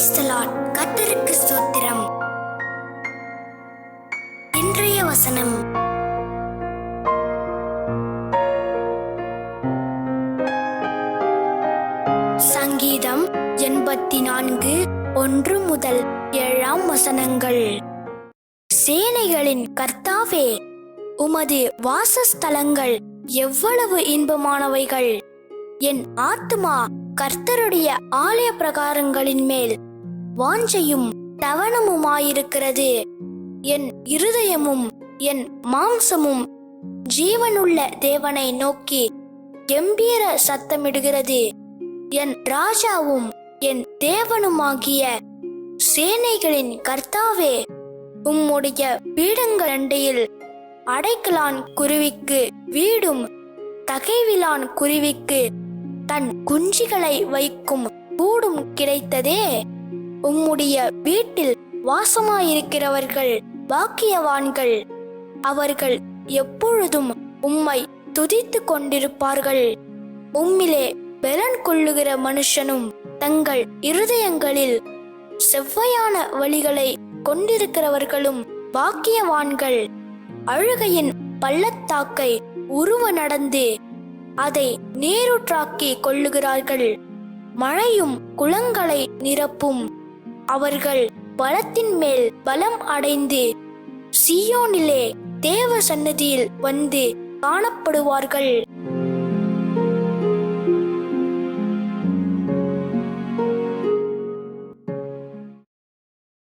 Praise the Lord. கர்த்தருக்கு ஸ்தோத்திரம். இன்றைய வசனம் சங்கீதம் 84 1-7 சேனைகளின் கர்த்தாவே, உமது வாசஸ்தலங்கள் எவ்வளவு இன்பமானவைகள்! என் ஆத்துமா கர்த்தருடைய ஆலய பிரகாரங்களின் மேல் வாஞ்சையும் தவனமுமாயிருக்கிறது. என் இருதயமும் என் மாம்சமும் ஜீவனுள்ள தேவனை நோக்கி கெம்பீர சத்தமிடுகிறது. என் ராஜாவும் என் தேவனுமாகிய சேனைகளின் கர்த்தாவே, உம்முடைய பீடங்கள் அண்டையில் அடைக்கலான் குருவிக்கு வீடும் தகைவிலான் குருவிக்கு தன் குஞ்சுகளை வைக்கும் கூடும் கிடைத்ததே. உம்முடைய வீட்டில் வாசமாயிருக்கிறவர்கள் பாக்கியவான்கள். அவர்கள் எப்பொழுதும் உம்மை துதித்து கொண்டிருப்பார்கள். உம்மிலே பெலன் கொள்ளுகிற மனுஷனும் தங்கள் இருதயங்களில் செவ்வையான வழிகளை கொண்டிருக்கிறவர்களும் பாக்கியவான்கள். அழுகையின் பள்ளத்தாக்கை உருவ நடந்து அதை நீரூற்றாக்கி கொள்ளுகிறார்கள். மழையும் குளங்களை நிரப்பும். அவர்கள் பலத்தின் மேல் பலம் அடைந்து சீயோனிலே தேவ சந்நிதியில் வந்து காணப்படுவார்கள்.